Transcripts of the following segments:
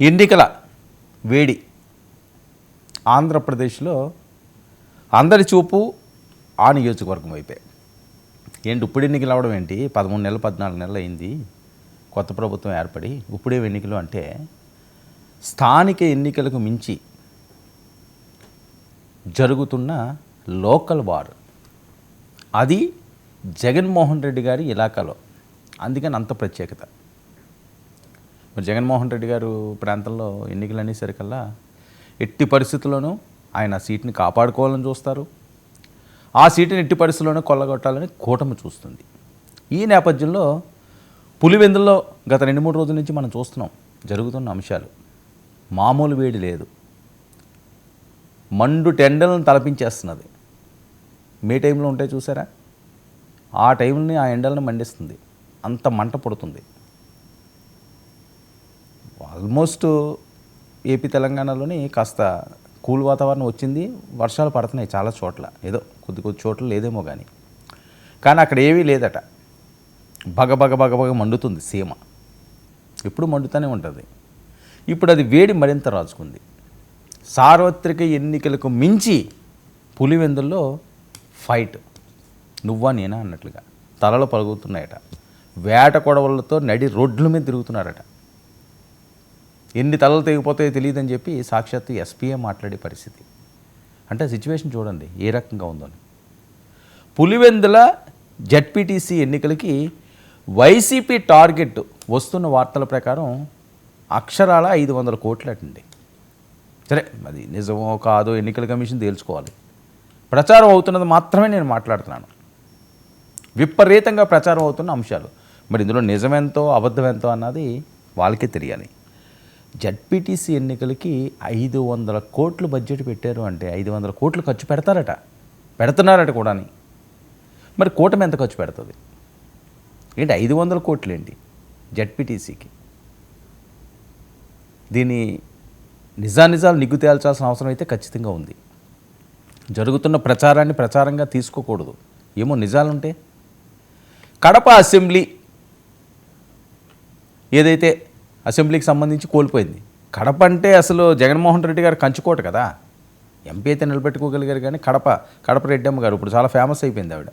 ఎన్నికల వేడి ఆంధ్రప్రదేశ్లో అందరి చూపు ఆ నియోజకవర్గం వైపే. ఏంటి ఇప్పుడు ఎన్నికలు అవడం ఏంటి? 13 నెలలు 14 నెలలు అయింది కొత్త ప్రభుత్వం ఏర్పడి, ఇప్పుడే ఎన్నికలు అంటే స్థానిక ఎన్నికలకు మించి జరుగుతున్న లోకల్ వార్, అది జగన్మోహన్ రెడ్డి గారి ఇలాకాలో. అందుకని అంత ప్రత్యేకత. మరి జగన్మోహన్ రెడ్డి గారు ప్రాంతంలో ఎన్నికలు అనేసరికల్లా ఎట్టి పరిస్థితుల్లోనూ ఆయన సీట్ని కాపాడుకోవాలని చూస్తారు. ఆ సీటుని ఎట్టి పరిస్థితుల్లోనూ కొల్లగొట్టాలని కూటమి చూస్తుంది. ఈ నేపథ్యంలో పులివెందుల్లో గత 2-3 రోజుల నుంచి మనం చూస్తున్నాం జరుగుతున్న అంశాలు. మామూలు వేడి లేదు, మండు టెండలను తలపించేస్తున్నది. మే టైంలో ఉంటాయి చూసారా, ఆ టైంని ఆ ఎండలను మండిస్తుంది, అంత మంట పుడుతుంది. ఆల్మోస్ట్ ఏపీ తెలంగాణలోని కాస్త కూల్ వాతావరణం వచ్చింది, వర్షాలు పడుతున్నాయి చాలా చోట్ల, ఏదో కొద్ది చోట్ల లేదేమో కానీ అక్కడ ఏమీ లేదట. బగ మండుతుంది సీమ, ఎప్పుడు మండుతూనే ఉంటుంది. ఇప్పుడు అది వేడి మరింత రాజుకుంది. సార్వత్రిక ఎన్నికలకు మించి పులివెందుల్లో ఫైట్, నువ్వా నేనా అన్నట్లుగా తలలు పలుగుతున్నాయట. వేట కొడవలతో నడి రోడ్ల మీద తిరుగుతున్నారట. ఎన్ని తలలు తెగిపోతాయో తెలియదని చెప్పి సాక్షాత్తు ఎస్పీఏ మాట్లాడే పరిస్థితి. అంటే సిచ్యువేషన్ చూడండి ఏ రకంగా ఉందని. పులివెందుల జడ్పీటీసీ ఎన్నికలకి వైసీపీ టార్గెట్ వస్తున్న వార్తల ప్రకారం అక్షరాల 500 కోట్లటండి. సరే, అది నిజమో కాదో ఎన్నికల కమిషన్ తేల్చుకోవాలి. ప్రచారం అవుతున్నది మాత్రమే నేను మాట్లాడుతున్నాను. విపరీతంగా ప్రచారం అవుతున్న అంశాలు. మరి ఇందులో నిజమెంతో అబద్ధమెంతో అన్నది వాళ్ళకే తెలియాలి. జడ్పీటీసీ ఎన్నికలకి 500 కోట్లు బడ్జెట్ పెట్టారు అంటే 500 కోట్లు ఖర్చు పెడుతున్నారట కూడాని. మరి కూటమి ఎంత ఖర్చు పెడుతుంది ఏంటి? 500 కోట్లు ఏంటి జడ్పీటీసీకి? దీని నిజాలు నిగ్గు తేల్చాల్సిన అవసరం అయితే ఖచ్చితంగా ఉంది. జరుగుతున్న ప్రచారాన్ని ప్రచారంగా తీసుకోకూడదు. ఏమో నిజాలుంటే కడప అసెంబ్లీ ఏదైతే అసెంబ్లీకి సంబంధించి కోల్పోయింది. కడప అంటే అసలు జగన్మోహన్ రెడ్డి గారు కంచుకోట కదా. ఎంపీ అయితే నిలబెట్టుకోగలిగారు, కానీ కడప రెడ్డమ్మ గారు ఇప్పుడు చాలా ఫేమస్ అయిపోయింది. ఆవిడ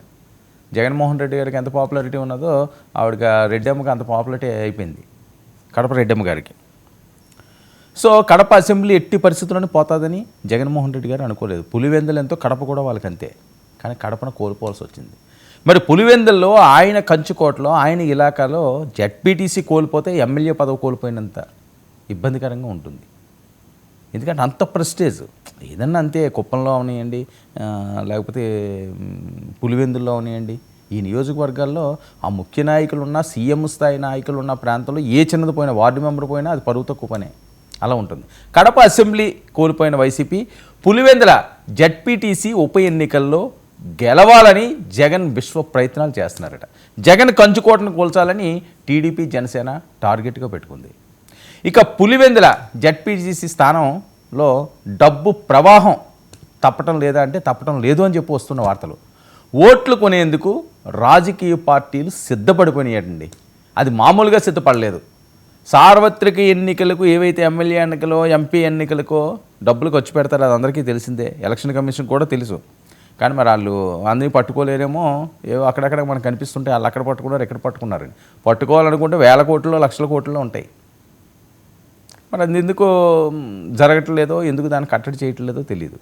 జగన్మోహన్ రెడ్డి గారికి ఎంత పాపులారిటీ ఉన్నదో ఆవిడకి రెడ్డమ్మకి అంత పాపులారిటీ అయిపోయింది కడప రెడ్డమ్మ గారికి. సో కడప అసెంబ్లీ ఎట్టి పరిస్థితుల్లోనే పోతుందని జగన్మోహన్ రెడ్డి గారు అనుకోలేదు. పులివెందులు ఎంతో కడప కూడా వాళ్ళకి అంతే, కానీ కడపను కోల్పోవాల్సి వచ్చింది. మరి పులివెందుల్లో ఆయన కంచుకోటలో ఆయన ఇలాకాలో జడ్పీటీసీ కోల్పోతే ఎమ్మెల్యే పదవి కోల్పోయినంత ఇబ్బందికరంగా ఉంటుంది. ఎందుకంటే అంత ప్రెస్టేజ్. ఏదన్నా అంతే, కుప్పంలో అవనియండి, లేకపోతే పులివెందుల్లో అవనియండి, ఈ నియోజకవర్గాల్లో ఆ ముఖ్య నాయకులు ఉన్న సీఎం స్థాయి నాయకులు ఉన్న ప్రాంతంలో ఏ చిన్నది పోయినా, వార్డు మెంబర్ పోయినా అది పరువు తక్కువ పనే. అలా ఉంటుంది. కడప అసెంబ్లీ కోల్పోయిన వైసీపీ పులివెందుల జడ్పీటీసీ ఉప ఎన్నికల్లో గెలవాలని జగన్ విశ్వ ప్రయత్నాలు చేస్తున్నారట. జగన్ కంచుకోటను కూల్చాలని టీడీపీ జనసేన టార్గెట్గా పెట్టుకుంది. ఇక పులివెందుల జడ్పీటీసీ స్థానంలో డబ్బు ప్రవాహం తప్పటం లేదు అని చెప్పి వస్తున్న వార్తలు. ఓట్లు కొనేందుకు రాజకీయ పార్టీలు సిద్ధపడిపోయినాయండి. అది మామూలుగా సిద్ధపడలేదు. సార్వత్రిక ఎన్నికలకు ఏవైతే ఎమ్మెల్యే ఎన్నికలో ఎంపీ ఎన్నికలకో డబ్బులు ఖర్చు పెడతారో అది అందరికీ తెలిసిందే, ఎలక్షన్ కమిషన్ కూడా తెలుసు. కానీ మరి వాళ్ళు అందరినీ పట్టుకోలేరేమో, ఏవో అక్కడక్కడ మనకు కనిపిస్తుంటే వాళ్ళు అక్కడ పట్టుకున్నారు ఎక్కడ పట్టుకున్నారని. పట్టుకోవాలనుకుంటే వేల కోట్లు లక్షల కోట్లు ఉంటాయి. మరి అది ఎందుకు జరగట్లేదో, ఎందుకు దాన్ని కట్టడి చేయట్లేదో తెలియదు.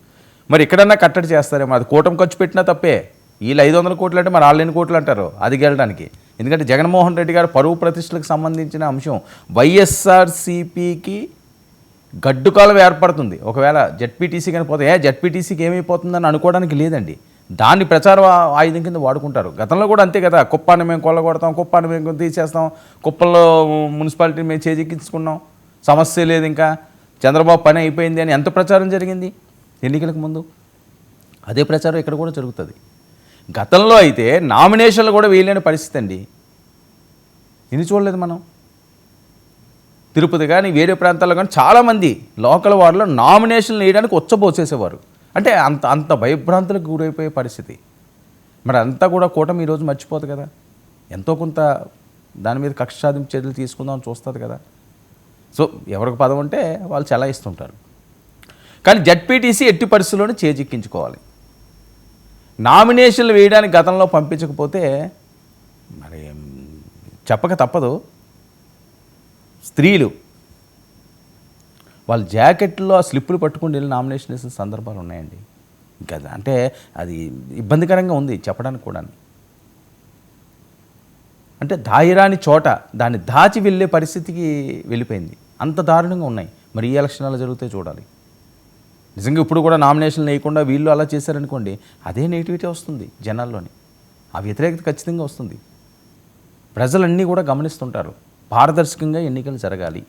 మరి ఎక్కడన్నా కట్టడి చేస్తారేమో. అది కూటమి ఖర్చు పెట్టినా తప్పే. వీళ్ళు 500 కోట్లు అంటే మరి వాళ్ళు ఎన్ని కోట్లు అంటారు అది గెలడానికి. ఎందుకంటే జగన్మోహన్ రెడ్డి గారు పరువు ప్రతిష్టలకు సంబంధించిన అంశం. వైఎస్ఆర్సీపీకి గడ్డుకాలం ఏర్పడుతుంది ఒకవేళ జడ్పీటీసీ కానీ పోతే. జడ్పీటీసీకి ఏమైపోతుందని అనుకోవడానికి లేదండి. దాన్ని ప్రచార ఆయుధం కింద వాడుకుంటారు. గతంలో కూడా అంతే కదా, కుప్పాన్ని మేము కొల్లగొడతాం, కుప్పాన్ని మేము తీసేస్తాం, కుప్పంలో మున్సిపాలిటీ మేము చేజిక్కించుకున్నాం, సమస్య లేదు, ఇంకా చంద్రబాబు పని అయిపోయింది అని ఎంత ప్రచారం జరిగింది ఎన్నికలకు ముందు. అదే ప్రచారం ఇక్కడ కూడా జరుగుతుంది. గతంలో అయితే నామినేషన్లు కూడా వేయలేని పరిస్థితి అండి. ఇది చూడలేదు మనం. తిరుపతి కానీ వేరే ప్రాంతాల్లో కానీ చాలామంది లోకల్ వార్డులో నామినేషన్లు వేయడానికి ఉచ్చబోసేసేవారు. అంటే అంత భయభ్రాంతులకు గురైపోయే పరిస్థితి. మరి అంతా కూడా కూటమి ఈరోజు మర్చిపోదు కదా. ఎంతో కొంత దాని మీద కక్ష సాధింపు చర్యలు తీసుకుందామని చూస్తుంది కదా. సో ఎవరికి పదం ఉంటే వాళ్ళు చెలాయిస్తుంటారు. కానీ జడ్పీటీసీ ఎట్టి పరిస్థితుల్లోనూ చేజిక్కించుకోవాలి. నామినేషన్లు వేయడానికి గతంలో పంపించకపోతే మరి చెప్పక తప్పదు. స్త్రీలు వాళ్ళ జాకెట్లో ఆ స్లిప్పులు పట్టుకుని వెళ్ళి నామినేషన్ వేసిన సందర్భాలు ఉన్నాయండి. ఇంకా అంటే అది ఇబ్బందికరంగా ఉంది చెప్పడానికి కూడా. అంటే దాయిరాని చోట దాన్ని దాచి వెళ్ళే పరిస్థితికి వెళ్ళిపోయింది. అంత దారుణంగా ఉన్నాయి. మరి ఈ ఎలక్షన్లో జరిగితే చూడాలి. నిజంగా ఇప్పుడు కూడా నామినేషన్లు వేయకుండా వీళ్ళు అలా చేశారనుకోండి, అదే నెగిటివిటీ వస్తుంది జనాల్లోని. ఆ వ్యతిరేకత ఖచ్చితంగా వస్తుంది. ప్రజలన్నీ కూడా గమనిస్తుంటారు. పారదర్శకంగా ఎన్నికలు జరగాలి.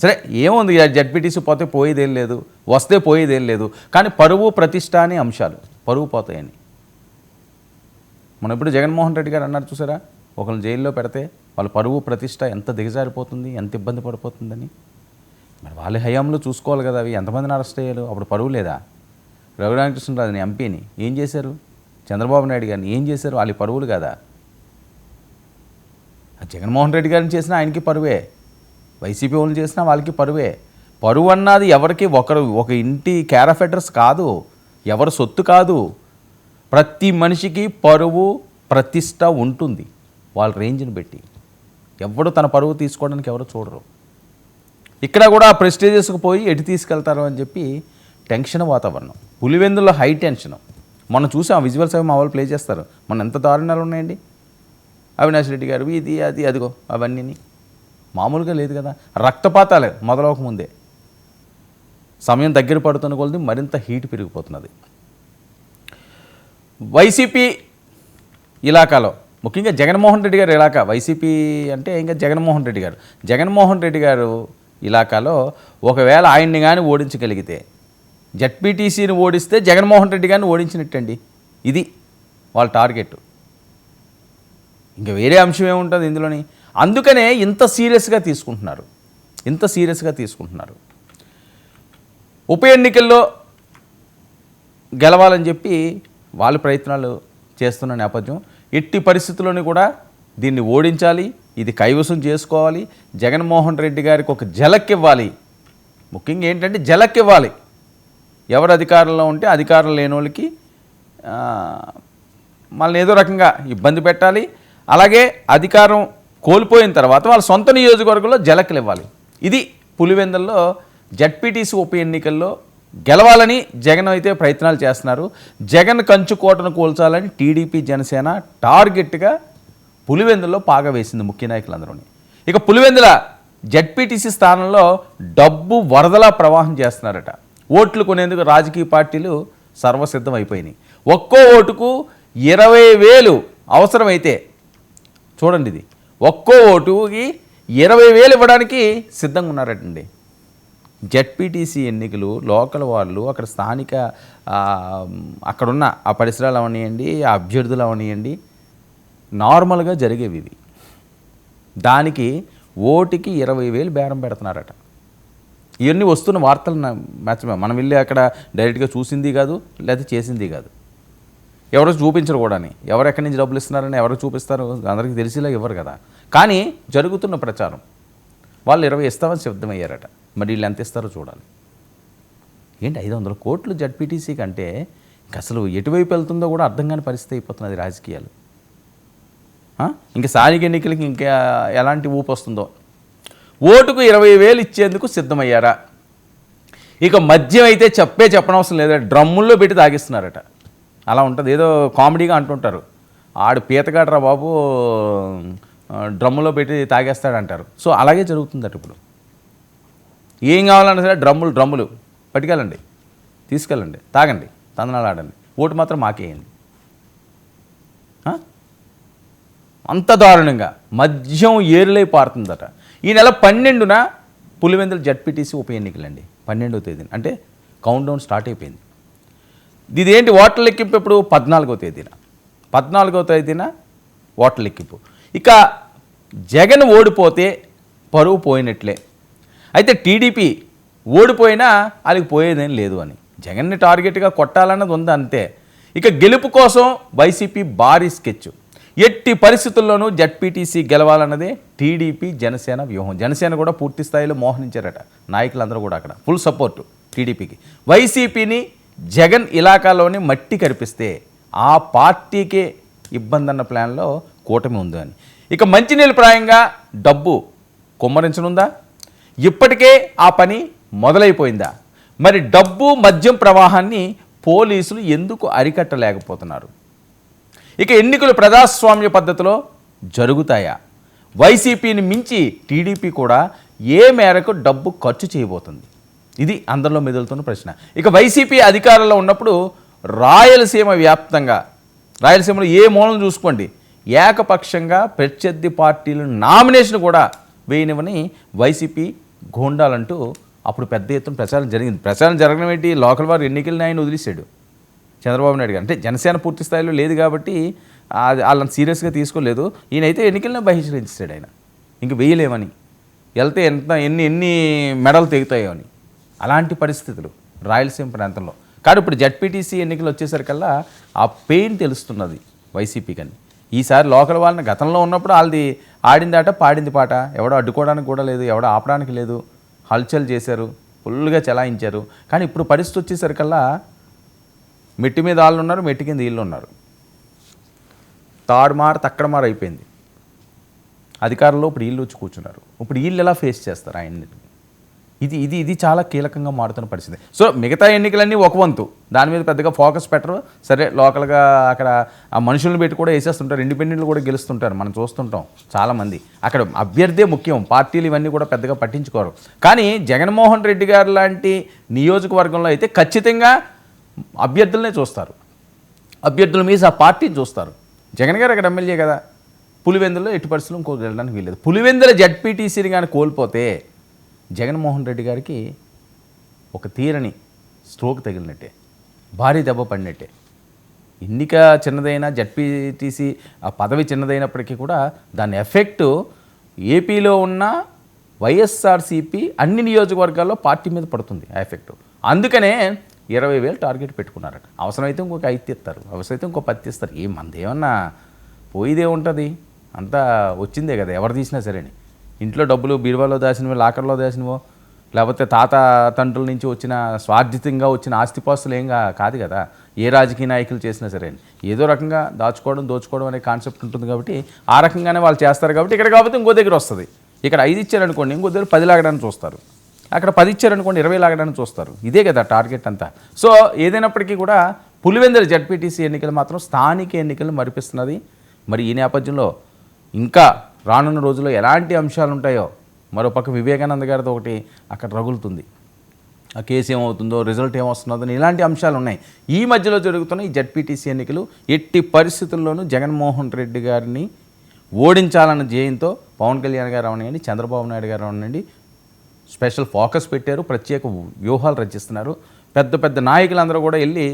సరే ఏముంది, జడ్పీటీసీ పోతే పోయేదేం లేదు, వస్తే పోయేదేం లేదు. కానీ పరువు ప్రతిష్ట అనే అంశాలు పరువు పోతాయని మనం ఇప్పుడు జగన్మోహన్ రెడ్డి గారు అన్నారు చూసారా, ఒకరిని జైల్లో పెడితే వాళ్ళ పరువు ప్రతిష్ట ఎంత దిగజారిపోతుంది, ఎంత ఇబ్బంది పడిపోతుందని. మరి వాళ్ళ హయాంలో చూసుకోవాలి కదా. అవి ఎంతమందిని అరెస్ట్ అయ్యారు? అప్పుడు పరువు లేదా? రఘురామకృష్ణరాజుని ఎంపీని ఏం చేశారు? చంద్రబాబు నాయుడు గారిని ఏం చేశారు? వాళ్ళ పరువులు కదా. జగన్మోహన్ రెడ్డి గారిని చేసినా ఆయనకి పరువే, వైసీపీ వాళ్ళు చేసినా వాళ్ళకి పరువే. పరువు అన్నది ఎవరికి ఒక ఇంటి కేర్ ఆఫ్ అడ్రస్ కాదు, ఎవరి సొత్తు కాదు. ప్రతి మనిషికి పరువు ప్రతిష్ట ఉంటుంది వాళ్ళ రేంజ్ని పెట్టి. ఎవడు తన పరువు తీసుకోవడానికి ఎవరు చూడరు. ఇక్కడ కూడా ప్రెస్టేజెస్కి పోయి ఎటు తీసుకెళ్తారు అని చెప్పి టెన్షన్ వాతావరణం. పులివెందులో హై టెన్షన్. మనం చూసాం విజువల్స్ అవి మా వాళ్ళు ప్లే చేస్తారు. మన ఎంత దారుణాలు ఉన్నాయండి. అవినాష్ రెడ్డి గారు ఇది అది అదిగో అవన్నీ మామూలుగా లేదు కదా. రక్తపాతాలే మొదలవకముందే. సమయం దగ్గర పడుతున్న కొలది మరింత హీట్ పెరిగిపోతున్నది. వైసీపీ ఇలాకాలో ముఖ్యంగా జగన్మోహన్ రెడ్డి గారు ఇలాకా, వైసీపీ అంటే ఇంకా జగన్మోహన్ రెడ్డి గారు ఇలాకాలో ఒకవేళ ఆయన్ని కానీ ఓడించగలిగితే, జడ్పీటీసీని ఓడిస్తే జగన్మోహన్ రెడ్డి గారిని ఓడించినట్టండి. ఇది వాళ్ళ టార్గెట్. ఇంకా వేరే అంశం ఏముంటుంది ఇందులోని. అందుకనే ఇంత సీరియస్గా తీసుకుంటున్నారు. ఉప ఎన్నికల్లో గెలవాలని చెప్పి వాళ్ళు ప్రయత్నాలు చేస్తున్న నేపథ్యం. ఎట్టి పరిస్థితుల్లోని కూడా దీన్ని ఓడించాలి, ఇది కైవసం చేసుకోవాలి. జగన్మోహన్ రెడ్డి గారికి ఒక ఝలక్ ఇవ్వాలి. ముఖ్యంగా ఏంటంటే ఝలక్ ఇవ్వాలి. ఎవరు అధికారంలో ఉంటే అధికారం లేని వాళ్ళకి మళ్ళీ ఏదో రకంగా ఇబ్బంది పెట్టాలి. అలాగే అధికారం కోల్పోయిన తర్వాత వాళ్ళ సొంత నియోజకవర్గంలో ఝలక్లు ఇవ్వాలి. ఇది పులివెందుల్లో జడ్పీటీసీ ఉప ఎన్నికల్లో గెలవాలని జగన్ అయితే ప్రయత్నాలు చేస్తున్నారు. జగన్ కంచుకోటను కూల్చాలని టీడీపీ జనసేన టార్గెట్గా పులివెందుల్లో పాగా వేసింది ముఖ్య నాయకులందరూని. ఇక పులివెందుల జడ్పీటీసీ స్థానంలో డబ్బు వరదలా ప్రవాహం చేస్తున్నారట. ఓట్లు కొనేందుకు రాజకీయ పార్టీలు సర్వసిద్ధం అయిపోయినాయి. ఒక్కో ఓటుకు 20,000 అవసరమైతే చూడండి, ఇది ఒక్కో ఓటుకి 20,000 ఇవ్వడానికి సిద్ధంగా ఉన్నారటండి. జడ్పీటీసీ ఎన్నికలు లోకల్ వాళ్ళు అక్కడ స్థానిక అక్కడున్న ఆ పరిసరాలు అవనియండి, ఆ అభ్యర్థులు అవనియండి, నార్మల్గా జరిగేవి ఇవి. దానికి ఓటుకి 20,000 బేరం పెడుతున్నారట. ఇవన్నీ వస్తున్న వార్తలు మనం వెళ్ళి అక్కడ డైరెక్ట్గా చూసింది కాదు, లేదా చేసింది కాదు. ఎవరో చూపించరు కూడా. ఎవరు ఎక్కడి నుంచి డబ్బులు ఇస్తున్నారని ఎవరు చూపిస్తారు అందరికీ తెలిసేలా ఇవ్వరు కదా. కానీ జరుగుతున్న ప్రచారం వాళ్ళు 20 ఇస్తామని సిద్ధమయ్యారట. మరి వీళ్ళు ఎంత ఇస్తారో చూడాలి. ఏంటి 500 కోట్లు జడ్పీటీసీ కంటే అసలు ఎటువైపు వెళ్తుందో కూడా అర్థం కాని పరిస్థితి అయిపోతున్నది రాజకీయాలు. ఇంకా స్థానిక ఎన్నికలకి ఇంకా ఎలాంటి ఊపు వస్తుందో. ఓటుకు 20,000 ఇచ్చేందుకు సిద్ధమయ్యారా? ఇక మద్యం అయితే చెప్పనవసరం లేదా, డ్రమ్ముల్లో పెట్టి తాగిస్తున్నారట. అలా ఉంటుంది. ఏదో కామెడీగా అంటుంటారు, ఆడు పీతగాడరా బాబు డ్రమ్ములో పెట్టి తాగేస్తాడంటారు. సో అలాగే జరుగుతుందట ఇప్పుడు. ఏం కావాలన్నా సరే డ్రమ్ములు పట్టుకెళ్ళండి, తీసుకెళ్ళండి, తాగండి, తందనాలు ఆడండి, ఓటు మాత్రం మాకేయండి. అంత దారుణంగా మద్యం ఏరులై పారుతుందట. ఈ నెల 12న పులివెందుల జడ్పీటీసీ ఉప ఎన్నికలండి. 12వ తేదీన అంటే కౌంట్డౌన్ స్టార్ట్ అయిపోయింది. ఇదేంటి ఓట్ల లెక్కింపు ఎప్పుడు? 14వ తేదీన ఓట్ల లెక్కింపు. ఇక జగన్ ఓడిపోతే పరువు పోయినట్లే. అయితే టీడీపీ ఓడిపోయినా వాళ్ళకి పోయేదేం లేదు అని జగన్ని టార్గెట్గా కొట్టాలన్నది ఉంది అంతే. ఇక గెలుపు కోసం వైసీపీ భారీ స్కెచ్. ఎట్టి పరిస్థితుల్లోనూ జడ్పీటీసీ గెలవాలన్నదే టీడీపీ జనసేన వ్యూహం. జనసేన కూడా పూర్తి స్థాయిలో మోహరించారట నాయకులందరూ కూడా, అక్కడ ఫుల్ సపోర్టు టీడీపీకి. వైసీపీని జగన్ ఇలాకాలోని మట్టి కరిపిస్తే ఆ పార్టీకే ఇబ్బంది అన్న ప్లాన్లో కూటమి ఉంది అని. ఇక మంచినీళ్ళు ప్రాయంగా డబ్బు కుమ్మరించనుందా? ఇప్పటికే ఆ పని మొదలైపోయిందా? మరి డబ్బు మద్యం ప్రవాహాన్ని పోలీసులు ఎందుకు అరికట్టలేకపోతున్నారు? ఇక ఎన్నికలు ప్రజాస్వామ్య పద్ధతిలో జరుగుతాయా? వైసీపీని మించి టీడీపీ కూడా ఏ మేరకు డబ్బు ఖర్చు చేయబోతుంది? ఇది అందరిలో మెదులుతున్న ప్రశ్న. ఇక వైసీపీ అధికారంలో ఉన్నప్పుడు రాయలసీమ వ్యాప్తంగా, రాయలసీమలో ఏ మూలం చూసుకోండి, ఏకపక్షంగా ప్రత్యర్థి పార్టీలు నామినేషన్ కూడా వేయనివని వైసీపీ గోండాలంటూ అప్పుడు పెద్ద ఎత్తున ప్రచారం జరిగింది. ప్రచారం జరగడం ఏంటి, లోకల్ వారు ఎన్నికలను ఆయన వదిలేశాడు చంద్రబాబు నాయుడు గారు. అంటే జనసేన పూర్తి స్థాయిలో లేదు కాబట్టి వాళ్ళని సీరియస్గా తీసుకోలేదు. ఈయనైతే ఎన్నికలను బహిష్కరించాడు ఆయన, ఇంక వేయలేమని, వెళ్తే ఎన్ని మెడలు తెగుతాయో అని. అలాంటి పరిస్థితులు రాయలసీమ ప్రాంతంలో. కానీ ఇప్పుడు జడ్పీటీసీ ఎన్నికలు వచ్చేసరికల్లా ఆ పెయిన్ తెలుస్తున్నది వైసీపీ కానీ. ఈసారి లోకల్ వాళ్ళని గతంలో ఉన్నప్పుడు వాళ్ళది ఆడిందాట పాడింది పాట, ఎవడో అడ్డుకోవడానికి కూడా లేదు, ఎవడో ఆపడానికి లేదు, హల్చల్ చేశారు, ఫుల్గా చలాయించారు. కానీ ఇప్పుడు పరిస్థితి వచ్చేసరికల్లా మెట్టి మీద వాళ్ళు ఉన్నారు, మెట్టి కింద వీళ్ళు ఉన్నారు. తాడుమార్ తక్కడమార్ అయిపోయింది. అధికారంలో ఇప్పుడు వీళ్ళు వచ్చి కూర్చున్నారు. ఇప్పుడు వీళ్ళు ఎలా ఫేస్ చేస్తారు ఆయన్ని? ఇది చాలా కీలకంగా మారుతున్న పరిస్థితి. సో మిగతా ఎన్నికలన్నీ ఒక వంతు, దాని మీద పెద్దగా ఫోకస్ పెట్టరు. సరే లోకల్గా అక్కడ ఆ మనుషులను పెట్టి కూడా వేసేస్తుంటారు, ఇండిపెండెంట్లు కూడా గెలుస్తుంటారు, మనం చూస్తుంటాం చాలామంది. అక్కడ అభ్యర్థే ముఖ్యం, పార్టీలు ఇవన్నీ కూడా పెద్దగా పట్టించుకోరు. కానీ జగన్మోహన్ రెడ్డి గారు లాంటి నియోజకవర్గంలో అయితే ఖచ్చితంగా అభ్యర్థులనే చూస్తారు, అభ్యర్థుల మీద ఆ పార్టీని చూస్తారు. జగన్ గారు అక్కడ ఎమ్మెల్యే కదా, పులివెందులో ఎట్టి పరిస్థితులు ఇంకో వెళ్ళడానికి వీల్లేదు. పులివెందుల జడ్పీటీసీని కానీ కోల్పోతే జగన్మోహన్ రెడ్డి గారికి ఒక తీరని స్ట్రోక్ తగిలినట్టే, భారీ దెబ్బ పడినట్టే. ఎన్నిక చిన్నదైనా, జడ్పీటీసీ ఆ పదవి చిన్నదైనప్పటికీ కూడా దాని ఎఫెక్టు ఏపీలో ఉన్న వైఎస్ఆర్సీపీ అన్ని నియోజకవర్గాల్లో పార్టీ మీద పడుతుంది ఆ ఎఫెక్టు. అందుకనే 20,000 టార్గెట్ పెట్టుకున్నారట. అవసరమైతే ఇంకొక 5 ఇస్తారు, అవసరమైతే ఇంకో 10 ఇస్తారు. మనది ఏమన్నా పోయిదే ఉంటుంది, అంతా వచ్చిందే కదా ఎవరు తీసినా సరేని. ఇంట్లో డబ్బులు బీరువాలో దాచినవో, లాకర్లో దాచినవో, లేకపోతే తాత తండ్రుల నుంచి వచ్చిన స్వార్థితంగా వచ్చిన ఆస్తిపాస్తులు ఏం కాదు కదా ఏ రాజకీయ నాయకులు చేసినా సరే. ఏదో రకంగా దాచుకోవడం దోచుకోవడం అనే కాన్సెప్ట్ ఉంటుంది కాబట్టి ఆ రకంగానే వాళ్ళు చేస్తారు. కాబట్టి ఇక్కడ కాకపోతే ఇంకో దగ్గర వస్తుంది. ఇక్కడ 5 ఇచ్చారనుకోండి, ఇంకో దగ్గర 10 లాగడానికి చూస్తారు. అక్కడ 10 ఇచ్చారనుకోండి, 20 లాగడానికి చూస్తారు. ఇదే కదా టార్గెట్ అంతా. సో ఏదైనప్పటికీ కూడా పులివెందుల జడ్పీటీసీ ఎన్నికలు మాత్రం స్థానిక ఎన్నికలను మరిపిస్తున్నది. మరి ఈ నేపథ్యంలో ఇంకా రానున్న రోజుల్లో ఎలాంటి అంశాలు ఉంటాయో, మరోపక్క వివేకానంద గారితో ఒకటి అక్కడ రగులుతుంది, ఆ కేసు ఏమవుతుందో, రిజల్ట్ ఏమొస్తుందో, ఇలాంటి అంశాలు ఉన్నాయి. ఈ మధ్యలో జరుగుతున్న ఈ జడ్పీటీసీ ఎన్నికలు ఎట్టి పరిస్థితుల్లోనూ జగన్మోహన్ రెడ్డి గారిని ఓడించాలన్న ధ్యేయంతో పవన్ కళ్యాణ్ గారు అవనండి, చంద్రబాబు నాయుడు గారు అవనండి స్పెషల్ ఫోకస్ పెట్టారు, ప్రత్యేక వ్యూహాలు రచిస్తున్నారు. పెద్ద పెద్ద నాయకులందరూ కూడా వెళ్ళి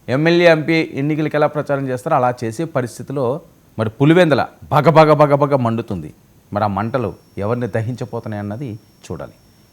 ఎమ్మెల్యే ఎంపీ ఎన్నికలకి ఎలా ప్రచారం చేస్తారో అలా చేసే పరిస్థితిలో మరి పులివెందుల బగ మండుతుంది. మరి ఆ మంటలు ఎవరిని దహించపోతున్నాయి అన్నది చూడాలి.